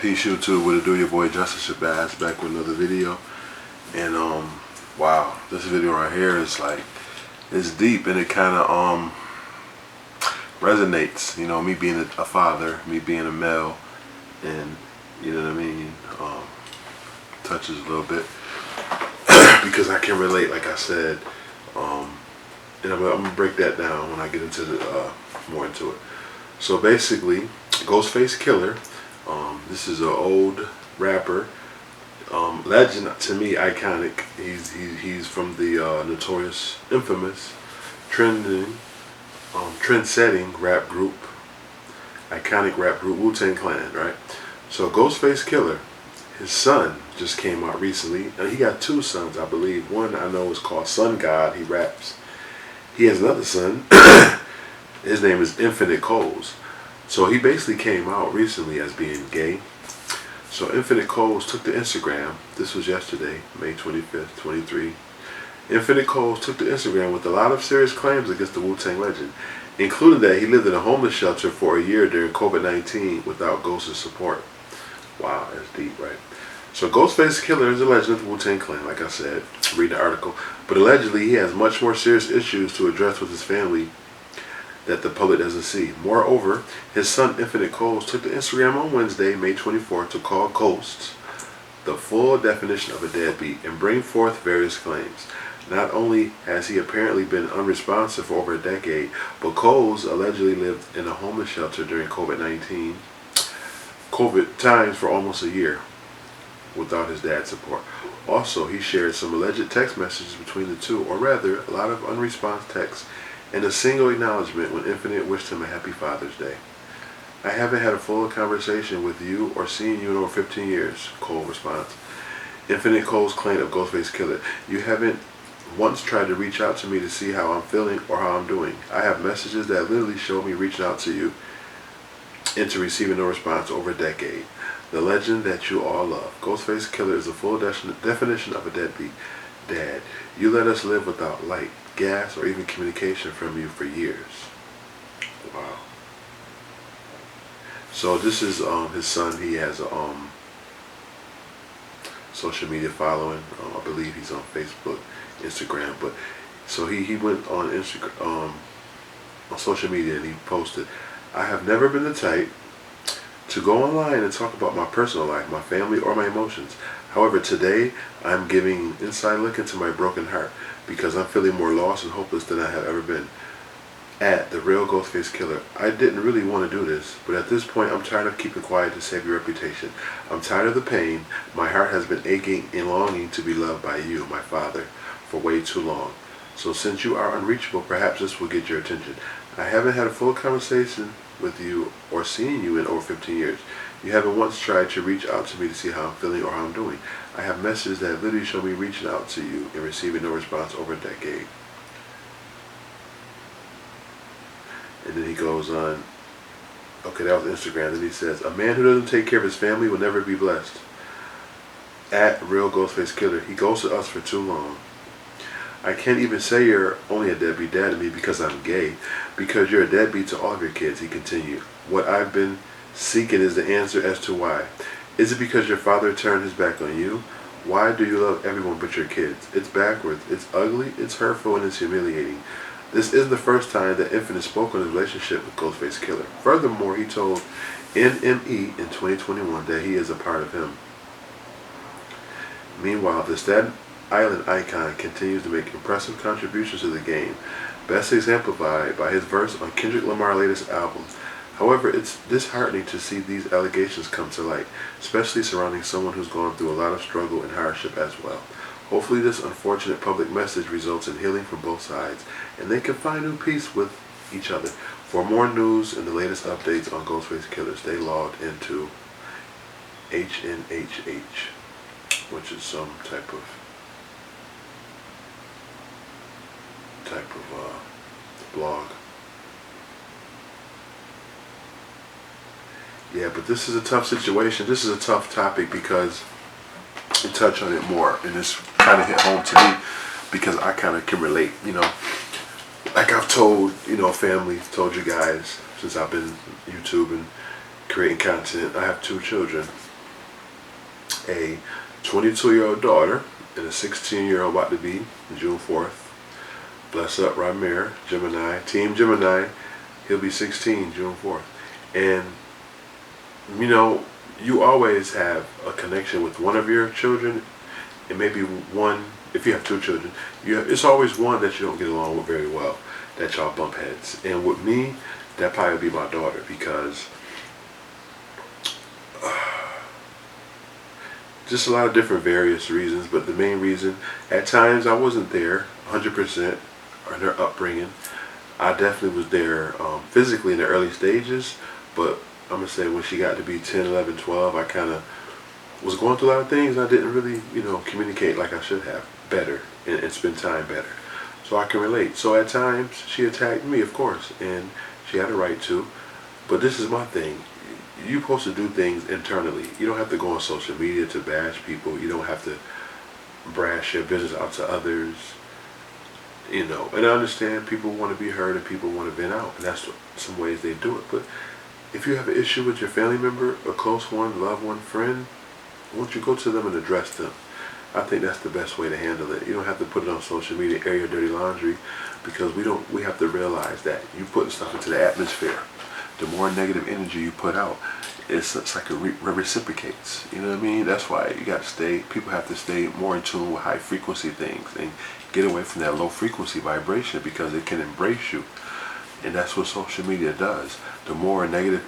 Peace YouTube, what it do, your boy Justice Shabazz back with another video. And wow, this video right here is like, it's deep and it kind of resonates, you know, me being a father, me being a male, and you know what I mean, touches a little bit because I can relate, like I said, and I'm gonna break that down when I get into the more into it. So basically, Ghostface Killah, this is an old rapper, legend to me, iconic. He's from the notorious, infamous, trend-setting rap group, iconic rap group Wu-Tang Clan, right? So Ghostface Killah, his son just came out recently, and he got two sons, I believe. One I know is called Sun God. He raps. He has another son. His name is Infinite Coles. So he basically came out recently as being gay. So Infinite Coles took to Instagram. This was yesterday, May 25th, 23. Infinite Coles took to Instagram with a lot of serious claims against the Wu-Tang legend, including that he lived in a homeless shelter for a year during COVID-19 without Ghost's support. Wow, that's deep, right? So Ghostface Killah is a legend of the Wu-Tang Clan, like I said, read the article. But allegedly he has much more serious issues to address with his family that the public doesn't see. Moreover, his son Infinite Coles took to Instagram on Wednesday, May 24th, to call Ghosts the full definition of a deadbeat and bring forth various claims. Not only has he apparently been unresponsive for over a decade, but Coles allegedly lived in a homeless shelter during COVID times for almost a year without his dad's support. Also, he shared some alleged text messages between the two, or rather, a lot of unresponsive texts, and a single acknowledgement when Infinite wished him a happy Father's Day. I haven't had a full conversation with you or seen you in over 15 years, Cole responds. Infinite Cole's claim of Ghostface Killah. You haven't once tried to reach out to me to see how I'm feeling or how I'm doing. I have messages that literally show me reaching out to you and to receiving no response over a decade. The legend that you all love. Ghostface Killah is a full definition of a deadbeat dad. You let us live without light, gas, or even communication from you for years. Wow. So this is his son. He has a social media following. I believe he's on Facebook, Instagram. But so he went on Instagram, on social media, and he posted, "I have never been the type to go online and talk about my personal life, my family, or my emotions. However, today I'm giving an inside look into my broken heart because I'm feeling more lost and hopeless than I have ever been. At the real Ghostface Killah, I didn't really want to do this, but at this point I'm tired of keeping quiet to save your reputation. I'm tired of the pain. My heart has been aching and longing to be loved by you, my father, for way too long. So since you are unreachable, perhaps this will get your attention. I haven't had a full conversation with you or seen you in over 15 years. You haven't once tried to reach out to me to see how I'm feeling or how I'm doing. I have messages that literally show me reaching out to you and receiving no response over a decade." And then he goes on, okay, that was Instagram. Then he says, "A man who doesn't take care of his family will never be blessed. At real Ghostface Killah, he ghosted us for too long. I can't even say you're only a deadbeat dad to me because I'm gay, because you're a deadbeat to all of your kids," he continued. "What I've been seeking is the answer as to why. Is it because your father turned his back on you? Why do you love everyone but your kids? It's backwards, it's ugly, it's hurtful, and it's humiliating." This isn't the first time that Infinite spoke on his relationship with Ghostface Killah. Furthermore, he told NME in 2021 that he is a part of him. Meanwhile, the Staten Island icon continues to make impressive contributions to the game, best exemplified by his verse on Kendrick Lamar's latest album. However, it's disheartening to see these allegations come to light, especially surrounding someone who's gone through a lot of struggle and hardship as well. Hopefully this unfortunate public message results in healing from both sides, and they can find new peace with each other. For more news and the latest updates on Ghostface Killah, stay logged into HNHH, which is some type of blog. Yeah, but this is a tough situation. This is a tough topic because you touch on it more, and it's kind of hit home to me because I kind of can relate, you know. Like I've told, you know, family, told you guys since I've been YouTube and creating content. I have two children, a 22-year-old daughter and a 16-year-old about to be June 4th. Bless up, Ramir, Gemini, Team Gemini. He'll be 16 June 4th. And, you know, you always have a connection with one of your children, and maybe one, if you have two children, it's always one that you don't get along with very well, that y'all bump heads. And with me, that probably would be my daughter, because just a lot of different various reasons, but the main reason, at times I wasn't there 100% in her upbringing. I definitely was there physically in the early stages, but I'm going to say when she got to be 10, 11, 12, I kind of was going through a lot of things. I didn't really, communicate like I should have better and spend time better. So I can relate. So at times she attacked me, of course, and she had a right to. But this is my thing. You're supposed to do things internally. You don't have to go on social media to bash people. You don't have to brash your business out to others. And I understand people want to be heard and people want to vent out, and that's some ways they do it. But if you have an issue with your family member, a close one, loved one, friend, won't you go to them and address them? I think that's the best way to handle it. You don't have to put it on social media, air your dirty laundry, because we have to realize that you put stuff into the atmosphere. The more negative energy you put out, it's like it reciprocates. You know what I mean? That's why people have to stay more in tune with high frequency things and get away from that low frequency vibration, because it can embrace you. And that's what social media does. The more negative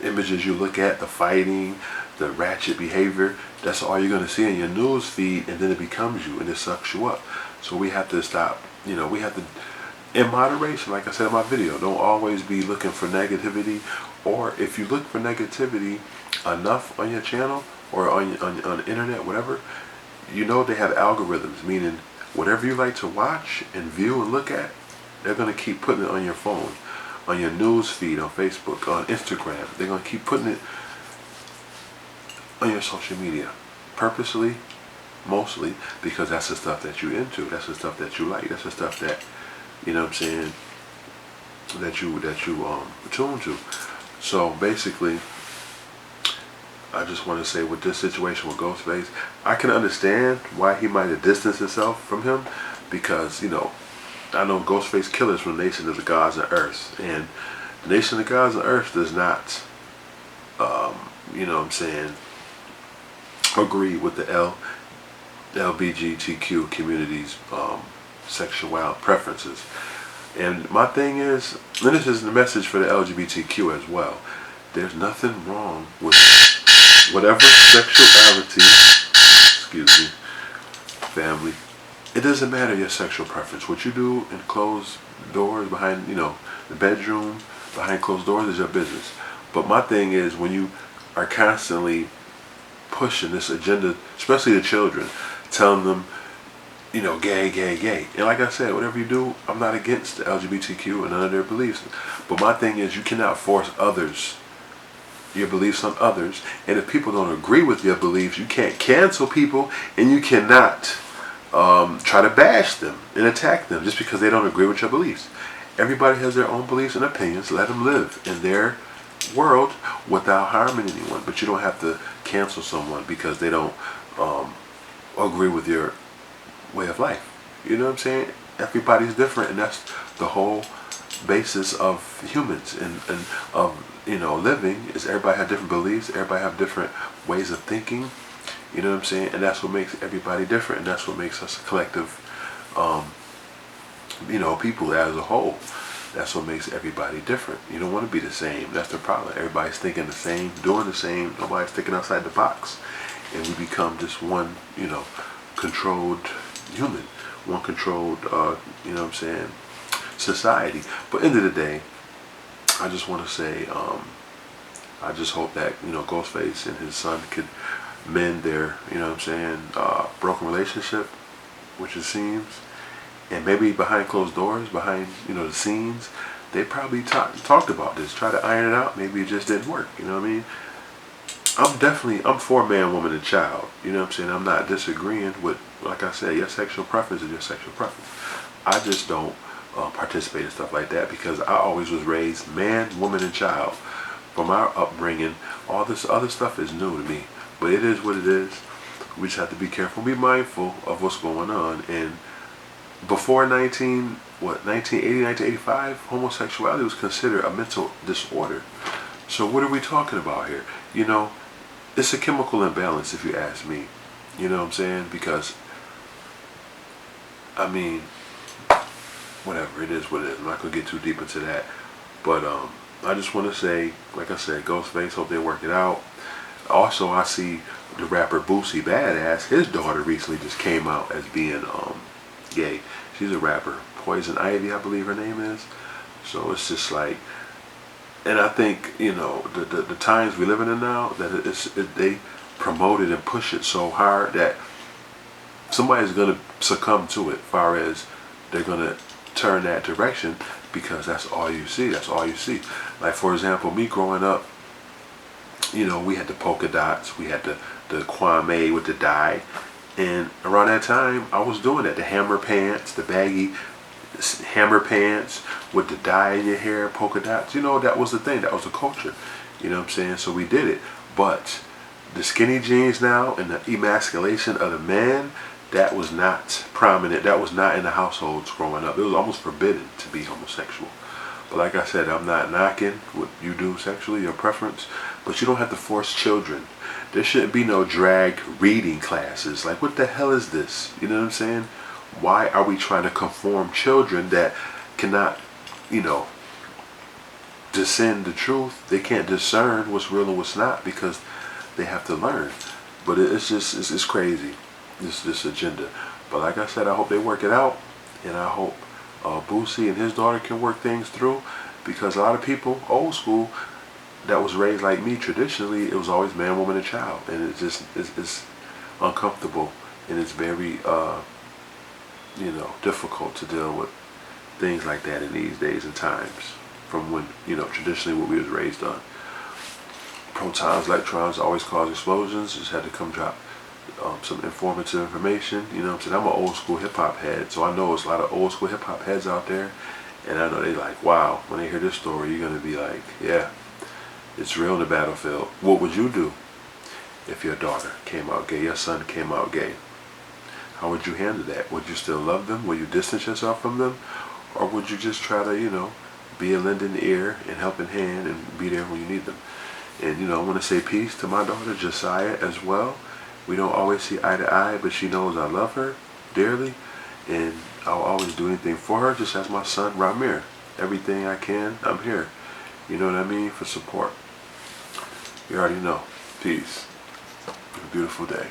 images you look at, the fighting, the ratchet behavior, that's all you're going to see in your news feed, and then it becomes you and it sucks you up. So we have to stop. We have to, in moderation, like I said in my video, don't always be looking for negativity. Or if you look for negativity enough on your channel or on the internet, whatever, they have algorithms, meaning whatever you like to watch and view and look at, they're going to keep putting it on your phone, on your news feed, on Facebook, on Instagram. They're going to keep putting it on your social media, purposely, mostly, because that's the stuff that you're into. That's the stuff that you like. That's the stuff that, that you tune to. So basically, I just want to say, with this situation with Ghostface, I can understand why he might have distanced himself from him, because, I know Ghostface Killah's from the nation of the gods and earth, and the nation of the gods and earth does not, agree with the Lgbtq community's sexual preferences. And my thing is, and this is the message for the LGBTQ as well, there's nothing wrong with whatever sexuality, excuse me, family, it doesn't matter your sexual preference. What you do in closed doors, behind, the bedroom, behind closed doors, is your business. But my thing is, when you are constantly pushing this agenda, especially the children, telling them, gay, gay, gay. And like I said, whatever you do, I'm not against the LGBTQ and none of their beliefs. But my thing is, you cannot force your beliefs on others. And if people don't agree with your beliefs, you can't cancel people, and you cannot try to bash them and attack them just because they don't agree with your beliefs. Everybody has their own beliefs and opinions. Let them live in their world without harming anyone. But you don't have to cancel someone because they don't agree with your way of life. You know what I'm saying? Everybody's different, and that's the whole basis of humans and of living, is everybody have different beliefs, everybody have different ways of thinking. You know what I'm saying? And that's what makes everybody different, and that's what makes us a collective people as a whole. That's what makes everybody different. You don't want to be the same. That's the problem. Everybody's thinking the same, doing the same. Nobody's thinking outside the box. And we become just one, controlled human. One controlled, society. But end of the day, I just want to say, I just hope that, Ghostface and his son could mend their, broken relationship, which it seems. And maybe behind closed doors, behind, the scenes, they probably talked about this, try to iron it out. Maybe it just didn't work, you know what I mean? I'm for man, woman, and child. You know what I'm saying? I'm not disagreeing with, like I said, your sexual preference is your sexual preference. I just don't participate in stuff like that, because I always was raised man, woman, and child. From our upbringing, all this other stuff is new to me. But it is what it is. We just have to be careful, be mindful of what's going on. And before 1980, 1985, homosexuality was considered a mental disorder. So what are we talking about here? You know, it's a chemical imbalance, if you ask me. You know what I'm saying? Because, I mean, whatever, it is what it is. I'm not going to get too deep into that. But I just want to say, like I said, Ghostface, hope they work it out. Also, I see the rapper Boosie Badass, his daughter recently just came out as being gay. She's a rapper. Poison Ivy, I believe her name is. So it's just like, and I think, you know, the times we living in now, that they promote it and push it so hard that somebody's going to succumb to it, as far as they're going to turn that direction, because that's all you see. That's all you see. Like, for example, me growing up, you know, we had the polka dots, we had the Kwame with the dye, and around that time I was doing that. The hammer pants, the baggy hammer pants with the dye in your hair, polka dots. You know, that was the thing. That was the culture. You know what I'm saying? So we did it. But the skinny jeans now and the emasculation of the man, that was not prominent. That was not in the households growing up. It was almost forbidden to be homosexual. But like I said, I'm not knocking what you do sexually, your preference, but you don't have to force children. There shouldn't be no drag reading classes. Like, what the hell is this? You know what I'm saying? Why are we trying to conform children that cannot, you know, discern the truth? They can't discern what's real and what's not because they have to learn. But it's just, it's crazy, this agenda. But like I said, I hope they work it out, and I hope Boosie and his daughter can work things through, because a lot of people, old school, that was raised like me, traditionally, it was always man, woman, and child, and it's uncomfortable, and it's very you know, difficult to deal with things like that in these days and times, from when, you know, traditionally what we was raised on. Protons, electrons always cause explosions. Just had to come drop some informative information. You know what I'm saying? I'm an old school hip hop head, so I know there's a lot of old school hip hop heads out there, and I know they like, wow, when they hear this story, you're gonna be like, yeah, it's real in the battlefield. What would you do if your daughter came out gay, your son came out gay? How would you handle that? Would you still love them? Would you distance yourself from them? Or would you just try to, you know, be a lending ear and helping hand and be there when you need them? And, you know, I want to say peace to my daughter, Josiah, as well. We don't always see eye to eye, but she knows I love her dearly. And I'll always do anything for her, just as my son, Ramir. Everything I can, I'm here. You know what I mean? For support. You already know. Peace. Have a beautiful day.